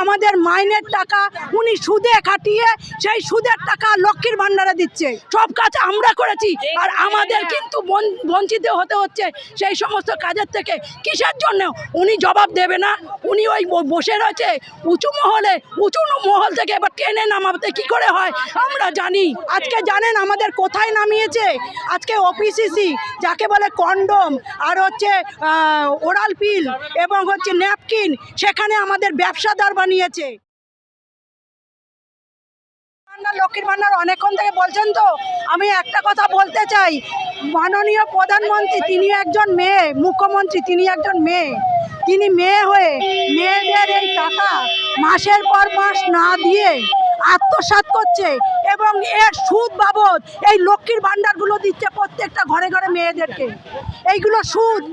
আমাদের মাইনের টাকা উনি সুদে খাটিয়ে সেই সুদের টাকা লক্ষ্মীর ভান্ডারে দিচ্ছে। সব কাজ আমরা করেছি আর আমাদের কিন্তু বঞ্চিত হতে হচ্ছে সেই সমস্ত কাজের থেকে। কিসের জন্য উনি জবাব দেবে না? উনি ওই বসে রয়েছে উঁচু মহল থেকে এবার টেনে নামাতে কি করে হয় আমরা জানি। আজকে জানেন আমাদের কোথায় নামিয়েছে? আজকে ওপিসিসি যাকে বলে কন্ডম আর হচ্ছে ওরাল পিল এবং হচ্ছে ন্যাপকিন, সেখানে আমাদের ব্যবসাদার বানিয়েছে। লক্ষ্মীর ভান্ডার অনেকক্ষণ থেকে বলছেন, তো আমি একটা কথা বলতে চাই, মাননীয় প্রধানমন্ত্রী তিনি একজন মেয়ে, মুখ্যমন্ত্রী তিনি একজন মেয়ে, তিনি মেয়ে হয়ে মেয়েদের এই টাকা মাসের পর মাস না দিয়ে আত্মসাৎ করছে এবং এর সুদ বাবদ এই লক্ষ্মীর ভান্ডারগুলো দিচ্ছে প্রত্যেকটা ঘরে ঘরে মেয়েদেরকে। এইগুলো সুদ।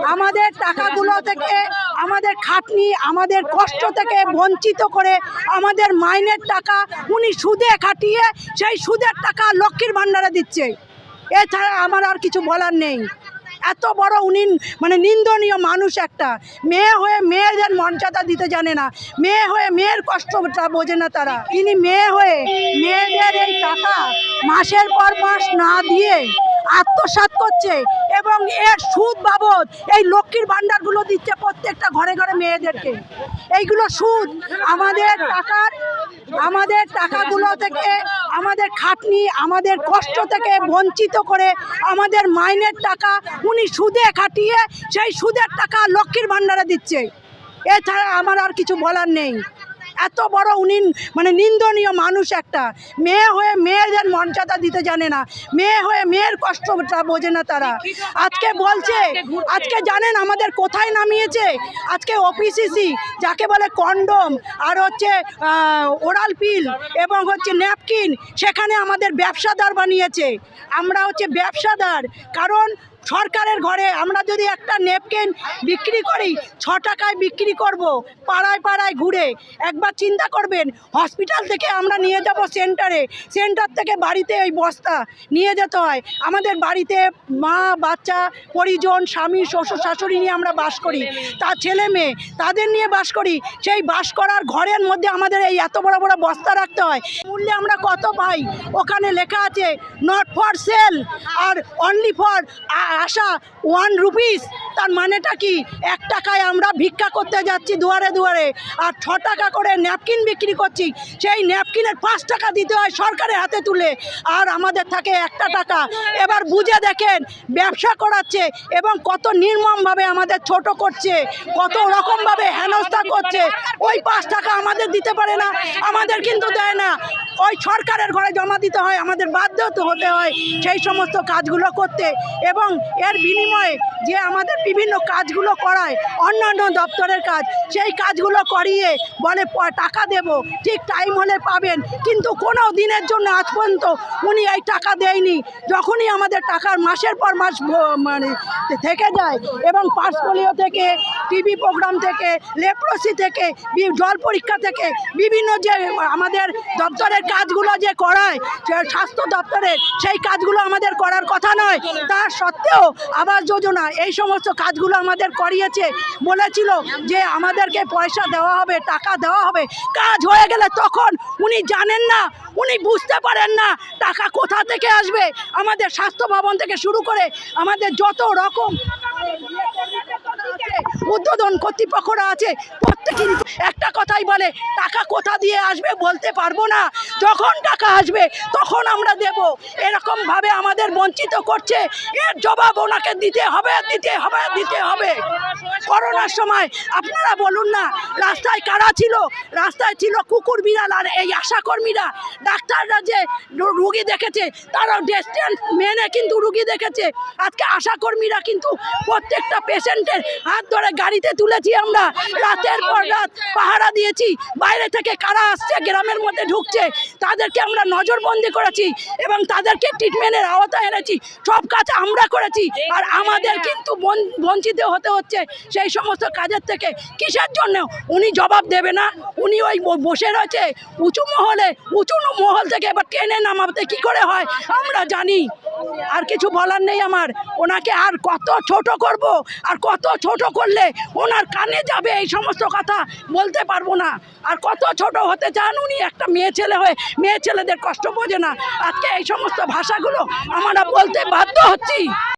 আমাদের টাকাগুলো থেকে, আমাদের খাটনি, আমাদের কষ্ট থেকে বঞ্চিত করে আমাদের মাইনের টাকা উনি সুদে খাটিয়ে সেই সুদের টাকা লক্ষ্মীর ভান্ডারে দিচ্ছে। এছাড়া আমার আর কিছু বলার নেই। এত বড় উনি নিন্দনীয় মানুষ। একটা মেয়ে হয়ে মেয়েদের মর্যাদা দিতে জানে না, মেয়ে হয়ে মেয়ের কষ্টটা বোঝে না তারা। তিনি মেয়ে হয়ে মেয়েদের এই টাকা মাসের পর মাস না দিয়ে আত্মসাৎ করছে এবং এর সুদ বাবদ এই লক্ষ্মীর ভান্ডারগুলো দিচ্ছে প্রত্যেকটা ঘরে ঘরে মেয়েদেরকে। এইগুলো সুদ। আমাদের টাকাগুলো থেকে, আমাদের খাটনি, আমাদের কষ্ট থেকে বঞ্চিত করে আমাদের মাইনের টাকা উনি সুদে খাটিয়ে সেই সুদের টাকা লক্ষ্মীর ভান্ডারে দিচ্ছে। এছাড়া আমার আর কিছু বলার নেই। এত বড় উনি নিন্দনীয় মানুষ। একটা মেয়ে হয়ে মেয়েদের মর্যাদা দিতে জানে না, মেয়ে হয়ে মেয়ের কষ্টটা বোঝে না তারা। আজকে জানেন আমাদের কোথায় নামিয়েছে? আজকে ওপিসিসি যাকে বলে কন্ডম আর হচ্ছে ওরাল পিল এবং হচ্ছে ন্যাপকিন, সেখানে আমাদের ব্যবসাদার বানিয়েছে। আমরা হচ্ছে ব্যবসাদার, কারণ সরকারের ঘরে আমরা যদি একটা ন্যাপকিন বিক্রি করি 6 টাকায় বিক্রি করব পাড়ায় পাড়ায় ঘুরে। একবার চিন্তা করবেন, হসপিটাল থেকে আমরা নিয়ে যাব সেন্টার থেকে বাড়িতে এই বস্তা নিয়ে যেতে হয়। আমাদের বাড়িতে মা, বাচ্চা, পরিজন, স্বামী, শ্বশুর, শাশুড়ি নিয়ে আমরা বাস করি, তার ছেলে মেয়ে, তাদের নিয়ে বাস করি। সেই বাস করার ঘরের মধ্যে আমাদের এই এত বড় বড় বস্তা রাখতে হয়। মূল্যে আমরা কত পাই? ওখানে লেখা আছে নট ফর সেল আর অনলি ফর আশা 1 রুপিস। তার মানেটা কি? 1 টাকায় আমরা ভিক্ষা করতে যাচ্ছি দুয়ারে দুয়ারে, আর 6 টাকা করে ন্যাপকিন বিক্রি করছি। সেই ন্যাপকিনের 5 টাকা দিতে হয় সরকারের হাতে তুলে, আর আমাদের থাকে 1 টাকা। এবার বুঝে দেখেন, ব্যবসা করাচ্ছে এবং কত নির্মমভাবে আমাদের ছোট করছে, কত রকমভাবে হেনস্থা করছে। ওই 5 টাকা আমাদের দিতে পারে না, আমাদের কিন্তু দেয় না, ওই সরকারের ঘরে জমা দিতে হয়। আমাদের বাধ্য হতে হয় সেই সমস্ত কাজগুলো করতে। এবং এর বিনিময়ে যে আমাদের বিভিন্ন কাজগুলো করায়, অন্যান্য দপ্তরের কাজ, সেই কাজগুলো করিয়ে বলে টাকা দেব, ঠিক টাইম হলে পাবেন, কিন্তু কোনো দিনের জন্য আজ পর্যন্ত উনি এই টাকা দেয়নি। যখনই আমাদের টাকার মাসের পর মাস থেকে যায় এবং পার্স পোলিও থেকে, টিবি প্রোগ্রাম থেকে, লেপ্রোসি থেকে, জল পরীক্ষা থেকে, বিভিন্ন যে আমাদের দপ্তরের কাজগুলো যে করায় স্বাস্থ্য দপ্তরের, সেই কাজগুলো আমাদের করার কথা নয়। তার সত্ত্বেও আবাস যোজনা এই সমস্ত কাজগুলো আমাদের করিয়েছে। বলেছিল যে আমাদেরকে পয়সা দেওয়া হবে, টাকা দেওয়া হবে। কাজ হয়ে গেলে তখন উনি জানেন না, উনি বুঝতে পারেন না টাকা কোথা থেকে আসবে। আমাদের স্বাস্থ্য ভবন থেকে শুরু করে আমাদের যত রকম উদ্বোধন কর্তৃপক্ষরা আছে, প্রত্যেকেই একটা কথাই বলে, টাকা কোথা দিয়ে আসবে বলতে পারবো না, যখন টাকা আসবে তখন আমরা দেব। এরকমভাবে আমাদের বঞ্চিত করছে। এর জবাব ওনাকে দিতে হবে। করোনার সময় আপনারা বলুন না, রাস্তায় কারা ছিল? রাস্তায় ছিল কুকুর, বিড়াল আর এই আশাকর্মীরা। ডাক্তাররা যে রুগী দেখেছে তারা ডিস্টেন্স মেনে কিন্তু রুগী দেখেছে। আজকে আশাকর্মীরা কিন্তু প্রত্যেকটা পেশেন্টের হাত ধরে গাড়িতে তুলেছি আমরা, রাতের পর রাত পাহারা দিয়েছি। বাইরে থেকে কারা আসছে, গ্রামের মধ্যে ঢুকছে, তাদেরকে আমরা নজরবন্দি করেছি এবং তাদেরকে ট্রিটমেন্টের আওতায় এনেছি। সব কাজ আমরা করেছি, আর আমাদের কিন্তু বঞ্চিত হতে হচ্ছে সেই সমস্ত কাজের থেকে। কিসের জন্য উনি জবাব দেবে না? উনি ওই বসে রয়েছে উঁচু মহল থেকে এবার টেনে নামাতে কি করে হয় আমরা জানি। আর কিছু বলার নেই আমার। ওনাকে আর কত ছোট করব, আর কত ছোট করলে ওনার কানে যাবে এই সমস্ত কথা বলতে পারবো না। আর কত ছোট হতে চান উনি? একটা মেয়ে ছেলে হয়ে মেয়ে ছেলেদের কষ্ট বোঝে না। আজকে এই সমস্ত ভাষাগুলো আমরা বলতে বাধ্য হচ্ছি।